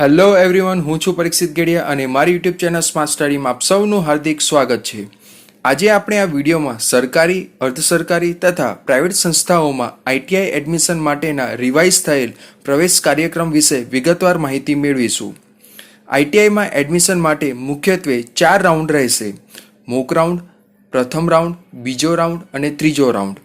Hello everyone, હું છું પરીક્ષિત ગેડિયા અને મારી યુટ્યુબ ચેનલ સ્માર્ટ સ્ટડીમાં આપ સૌનું હાર્દિક સ્વાગત છે। આજે આપણે આ વિડીયોમાં સરકારી, અર્ધ સરકારી તથા પ્રાઇવેટ સંસ્થાઓમાં આઈટીઆઈ એડમિશન માટેના રિવાઇઝ થયેલ પ્રવેશ કાર્યક્રમ વિશે વિગતવાર માહિતી મેળવીશું। આઈટીઆઈમાં એડમિશન માટે મુખ્યત્વે 4 રાઉન્ડ રહેશે: મોક રાઉન્ડ, પ્રથમ રાઉન્ડ, બીજો રાઉન્ડ અને ત્રીજો રાઉન્ડ।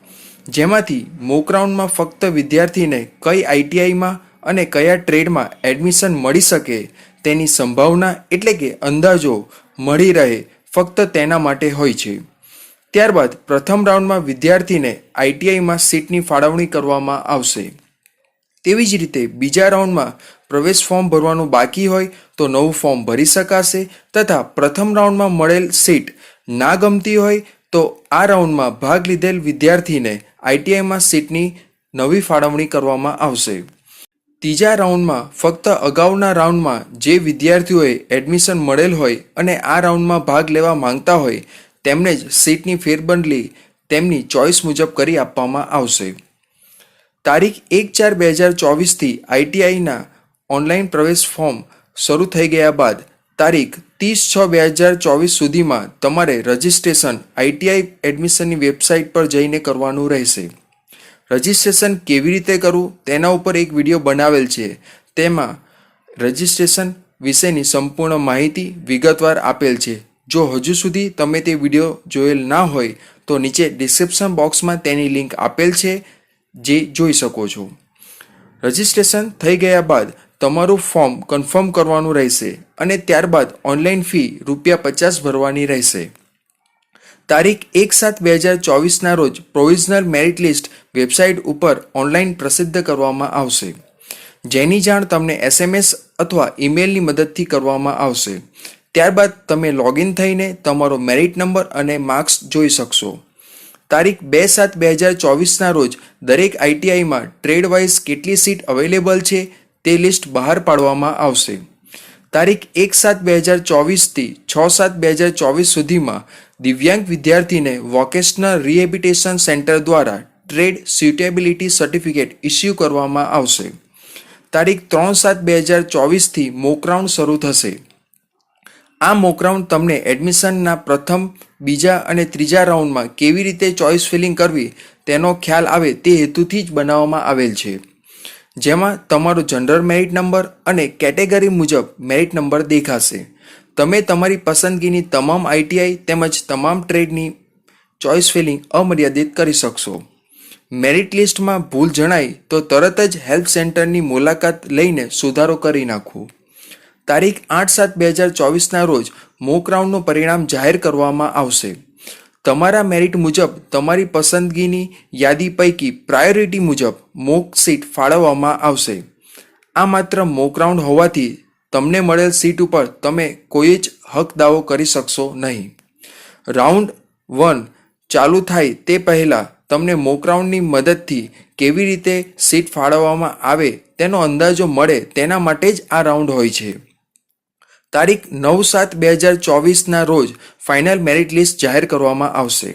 જેમાંથી મોક રાઉન્ડમાં ફક્ત વિદ્યાર્થીને કઈ આઈટીઆઈમાં અને કયા ટ્રેડમાં એડમિશન મળી શકે તેની સંભાવના એટલે કે અંદાજો મળી રહે ફક્ત તેના માટે હોય છે। ત્યારબાદ પ્રથમ રાઉન્ડમાં વિદ્યાર્થીને આઈટીઆઈમાં સીટની ફાળવણી કરવામાં આવશે। તેવી જ રીતે બીજા રાઉન્ડમાં પ્રવેશ ફોર્મ ભરવાનું બાકી હોય તો નવું ફોર્મ ભરી શકાશે તથા પ્રથમ રાઉન્ડમાં મળેલ સીટ ના ગમતી હોય તો આ રાઉન્ડમાં ભાગ લીધેલ વિદ્યાર્થીને આઈટીઆઈમાં સીટની નવી ફાળવણી કરવામાં આવશે। ત્રીજા રાઉન્ડમાં ફક્ત અગાઉના રાઉન્ડમાં જે વિદ્યાર્થીઓએ એડમિશન મળેલ હોય અને આ રાઉન્ડમાં ભાગ લેવા માંગતા હોય તેમને જ સીટની ફેરબદલી તેમની ચોઇસ મુજબ કરી આપવામાં આવશે। તારીખ 1/4/2024થી આઈટીઆઈના ઓનલાઈન પ્રવેશ ફોર્મ શરૂ થઈ ગયા બાદ તારીખ 30/6/2024 સુધીમાં તમારે રજિસ્ટ્રેશન આઈટીઆઈ એડમિશનની વેબસાઇટ પર જઈને કરવાનું રહેશે। રજિસ્ટ્રેશન કેવી રીતે કરવું તેના ઉપર એક વિડીયો બનાવેલ છે, તેમાં રજિસ્ટ્રેશન વિશેની સંપૂર્ણ માહિતી વિગતવાર આપેલ છે। જો હજુ સુધી તમે તે વિડીયો જોયેલ ના હોય તો નીચે ડિસ્ક્રિપ્શન બોક્સમાં તેની લિંક આપેલ છે, જે જોઈ શકો છો। રજિસ્ટ્રેશન થઈ ગયા બાદ તમારું ફોર્મ કન્ફર્મ કરવાનું રહેશે અને ત્યારબાદ ઓનલાઈન ફી ₹50 ભરવાની રહેશે। તારીખ 1/7/2024ના રોજ પ્રોવિઝનલ મેરિટ લિસ્ટ વેબસાઇટ ઉપર ઓનલાઈન પ્રસિદ્ધ કરવામાં આવશે, જેની જાણ તમને SMS અથવા ઈમેલની મદદથી કરવામાં આવશે। ત્યારબાદ તમે લોગિન થઈને તમારો મેરિટ નંબર અને માર્ક્સ જોઈ શકશો। તારીખ 2/7/2024ના રોજ દરેક આઈટીઆઈમાં ટ્રેડ વાઇઝ કેટલી સીટ અવેલેબલ છે તે લિસ્ટ બહાર પાડવામાં આવશે। તારીખ 1/7/2024થી 6/7/2024 સુધીમાં દિવ્યાંગ વિદ્યાર્થીને વોકેશનલ રિહેબિલિટેશન સેન્ટર દ્વારા ટ્રેડ સ્યુટેબિલિટી સર્ટિફિકેટ ઇસ્યુ કરવામાં આવશે। તારીખ 3/7/2024થી મોક રાઉન્ડ શરૂ થશે। આ મોક રાઉન્ડ તમને એડમિશનના પ્રથમ, બીજા અને ત્રીજા રાઉન્ડમાં કેવી રીતે ચોઇસ ફિલિંગ કરવી તેનો ખ્યાલ આવે તે હેતુથી જ બનાવવામાં આવેલ છે, જેમાં તમારો જનરલ મેરિટ નંબર અને કેટેગરી મુજબ મેરિટ નંબર દેખાશે। તમે તમારી પસંદગીની તમામ આઈટીઆઈ તેમજ તમામ ટ્રેડની ચોઇસ ફિલિંગ અમર્યાદિત કરી શકશો। મેરિટ લિસ્ટમાં ભૂલ જણાય તો તરત જ હેલ્પ સેન્ટરની મુલાકાત લઈને સુધારો કરી નાખવું। તારીખ 8/7/2024ના રોજ મોક રાઉન્ડનું પરિણામ જાહેર કરવામાં આવશે। તમારા મેરિટ મુજબ તમારી પસંદગીની યાદી પૈકી પ્રાયોરિટી મુજબ મોક સીટ ફાળવવામાં આવશે। આ માત્ર મોક રાઉન્ડ હોવાથી તમને મળેલ સીટ ઉપર તમે કોઈ જ હક દાવો કરી શકશો નહીં। રાઉન્ડ 1 ચાલુ થાય તે પહેલાં તમને મોક રાઉન્ડની મદદથી કેવી રીતે સીટ ફાળવવામાં આવે તેનો અંદાજો મળે તેના માટે જ આ રાઉન્ડ હોય છે। તારીખ 9/7/2024ના રોજ ફાઇનલ મેરિટ લિસ્ટ જાહેર કરવામાં આવશે।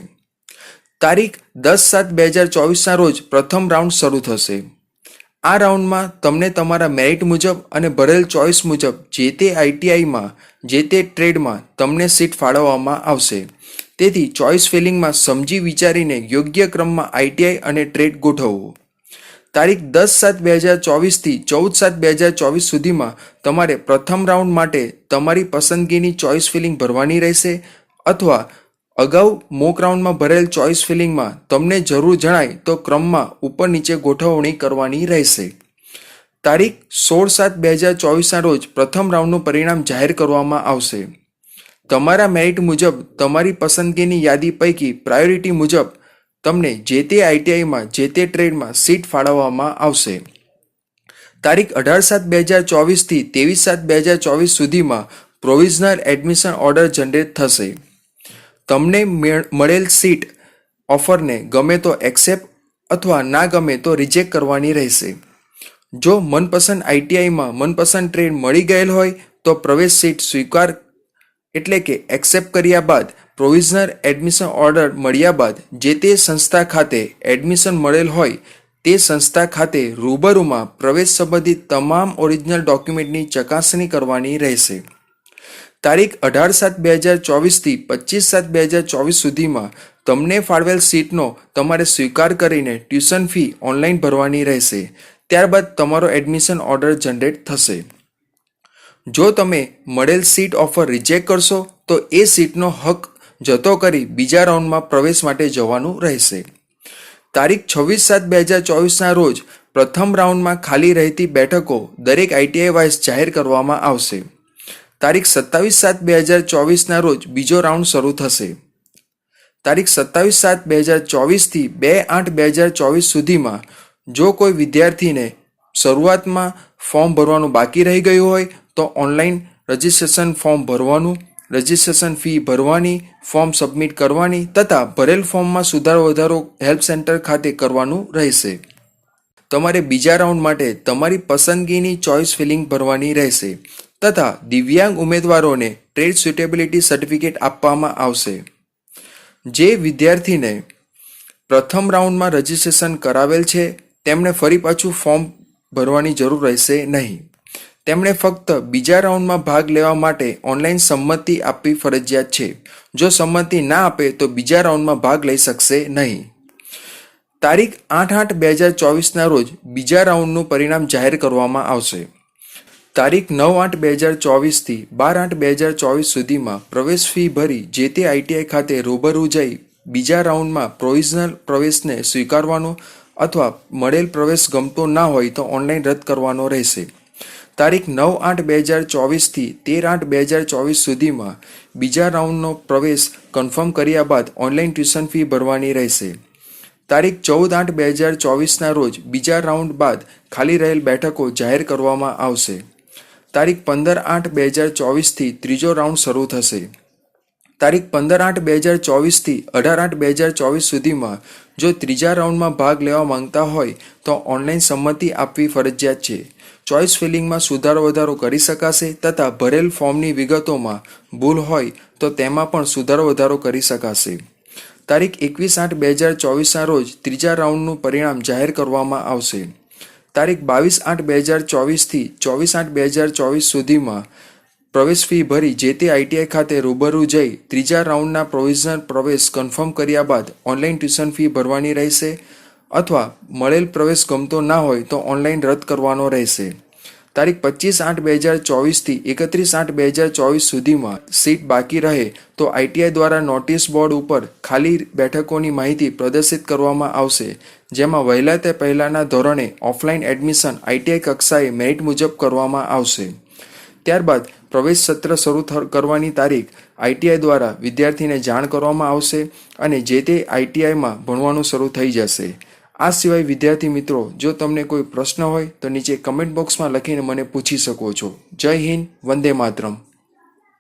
તારીખ 10/7/2024ના રોજ પ્રથમ રાઉન્ડ શરૂ થશે। આ રાઉન્ડમાં તમને તમારા મેરિટ મુજબ અને ભરેલ ચોઇસ મુજબ જે તે આઈટીઆઈમાં જે તે ટ્રેડમાં તમને સીટ ફાળવવામાં આવશે। તેથી ચોઇસ ફિલિંગમાં સમજી વિચારીને યોગ્ય ક્રમમાં આઈટીઆઈ અને ટ્રેડ ગોઠવવો। તારીખ 10/7/2024થી 14/7/2024 સુધીમાં તમારે પ્રથમ રાઉન્ડ માટે તમારી પસંદગીની ચોઇસ ફિલિંગ ભરવાની રહેશે અથવા અગાઉ મોક રાઉન્ડમાં ભરેલ ચોઇસ ફિલિંગમાં તમને જરૂર જણાય તો ક્રમમાં ઉપર નીચે ગોઠવણી કરવાની રહેશે। તારીખ 16/7/2024ના રોજ પ્રથમ રાઉન્ડનું પરિણામ જાહેર કરવામાં આવશે। તમારા મેરિટ મુજબ તમારી પસંદગીની યાદી પૈકી પ્રાયોરિટી મુજબ તમને જે તે આઈટીઆઈમાં જે તે ટ્રેડમાં સીટ ફાળવવામાં આવશે। તારીખ 18/7/2024થી 23/7/2024 સુધીમાં પ્રોવિઝનલ એડમિશન ઓર્ડર જનરેટ થશે। તમને મળેલ સીટ ઓફરને ગમે તો એક્સેપ્ટ અથવા ના ગમે તો રિજેક્ટ કરવાની રહેશે। જો મનપસંદ આઈટીઆઈમાં મનપસંદ ટ્રેડ મળી ગયેલ હોય તો પ્રવેશ સીટ સ્વીકાર એટલે કે એક્સેપ્ટ કર્યા બાદ પ્રોવિઝનલ એડમિશન ઓર્ડર મળ્યા બાદ જે તે સંસ્થા ખાતે એડમિશન મળેલ હોય તે સંસ્થા ખાતે રૂબરૂમાં પ્રવેશ સંબંધિત તમામ ઓરિજિનલ ડોક્યુમેન્ટની ચકાસણી કરવાની રહેશે. તારીખ 18/7/2024 થી 25/7/2024 સુધીમાં તમને ફાળવેલ સીટનો તમારે સ્વીકાર કરીને ટ્યુશન ફી ઓનલાઈન ભરવાની રહેશે. ત્યારબાદ તમારો એડમિશન ઓર્ડર જનરેટ થશે. જો તમે મળેલ સીટ ઓફર રિજેક્ટ કરશો તો એ સીટનો હક જતો કરી બીજા રાઉન્ડમાં પ્રવેશ માટે જવાનું રહેશે. તારીખ 26/7/2024ના રોજ પ્રથમ રાઉન્ડમાં ખાલી રહેતી બેઠકો દરેક ITI વાઇઝ જાહેર કરવામાં આવશે. તારીખ 27/7/2024ના રોજ બીજો રાઉન્ડ શરૂ થશે. તારીખ 27/7/2024 થી 2/8/2024 સુધીમાં જો કોઈ વિદ્યાર્થીને શરૂઆતમાં ફોર્મ ભરવાનું બાકી રહી ગયું હોય તો ઓનલાઈન રજિસ્ટ્રેશન ફોર્મ ભરવાનું, રજિસ્ટ્રેશન ફી ભરવાની, ફોર્મ સબમિટ કરવાની તથા ભરેલ ફોર્મમાં સુધારો વધારો હેલ્પ સેન્ટર ખાતે કરવાનું રહેશે. તમારે બીજા રાઉન્ડ માટે તમારી પસંદગીની ચોઇસ ફિલિંગ ભરવાની રહેશે તથા દિવ્યાંગ ઉમેદવારોને ટ્રેડ સ્યુટેબિલિટી સર્ટિફિકેટ આપવામાં આવશે. જે વિદ્યાર્થીને પ્રથમ રાઉન્ડમાં રજિસ્ટ્રેશન કરાવેલ છે તેમણે ફરી પાછું ફોર્મ ભરવાની જરૂર રહેશે નહીં. તેમણે ફક્ત બીજા રાઉન્ડમાં ભાગ લેવા માટે ઓનલાઈન સંમતિ આપવી ફરજિયાત છે. જો સંમતિ ના આપે તો બીજા રાઉન્ડમાં ભાગ લઈ શકશે નહીં. તારીખ 8/8/2024ના રોજ બીજા રાઉન્ડનું પરિણામ જાહેર કરવામાં આવશે. તારીખ 9/8/2024 થી 12/8/2024 સુધીમાં પ્રવેશ ફી ભરી જે તે ITI ખાતે રૂબરૂ જઈ બીજા રાઉન્ડમાં પ્રોવિઝનલ પ્રવેશને સ્વીકારવાનો અથવા મળેલ પ્રવેશ ગમતો ના હોય તો ઓનલાઈન રદ કરવાનો રહેશે. તારીખ 9/8/2024 થી 13/8/2024 સુધીમાં બીજા રાઉન્ડનો પ્રવેશ કન્ફર્મ કર્યા બાદ ઓનલાઈન ટ્યુશન ફી ભરવાની રહેશે. તારીખ 14/8/2024ના રોજ બીજા રાઉન્ડ બાદ ખાલી રહેલ બેઠકો જાહેર કરવામાં આવશે. તારીખ 15/8/2024 થી ત્રીજો રાઉન્ડ શરૂ થશે. તારીખ 15/8/2024 થી 18/8/2024 સુધીમાં જો ત્રીજા રાઉન્ડમાં ભાગ લેવા માંગતા હોય તો ઓનલાઈન સંમતિ આપવી ફરજિયાત છે. ચોઇસ ફિલિંગમાં સુધારો વધારો કરી શકાશે તથા ભરેલ ફોર્મની વિગતોમાં ભૂલ હોય તો તેમાં પણ સુધારો વધારો કરી શકાશે. તારીખ 21/8/2024ના રોજ ત્રીજા રાઉન્ડનું પરિણામ જાહેર કરવામાં આવશે. તારીખ 22/8/2024 થી 24/8/2024 સુધીમાં પ્રવેશ ફી ભરી જે તે ITI ખાતે રૂબરૂ જઈ ત્રીજા રાઉન્ડના પ્રોવિઝનલ પ્રવેશ કન્ફર્મ કર્યા બાદ ઓનલાઈન ટ્યુશન ફી ભરવાની રહેશે અથવા મળેલ પ્રવેશ ગમતો ના હોય તો ઓનલાઈન રદ કરવાનો રહેશે. તારીખ 25/8/2024 થી 31/8/2024 સુધીમાં સીટ બાકી રહે તો ITI દ્વારા નોટિસ બોર્ડ ઉપર ખાલી બેઠકોની માહિતી પ્રદર્શિત કરવામાં આવશે, જેમાં વહેલા તે પહેલાંના ધોરણે ઓફલાઈન એડમિશન ITI કક્ષાએ મેરિટ મુજબ કરવામાં આવશે. ત્યારબાદ પ્રવેશ સત્ર શરૂ કરવાની તારીખ ITI દ્વારા વિદ્યાર્થીને જાણ કરવામાં આવશે અને જે તે ITIમાં ભણવાનું શરૂ થઈ જશે. આ સિવાય વિદ્યાર્થી મિત્રો, જો તમને કોઈ પ્રશ્ન હોય તો નીચે કમેન્ટ બોક્સમાં લખીને મને પૂછી શકો છો. જય હિન્દ, વંદે માતરમ.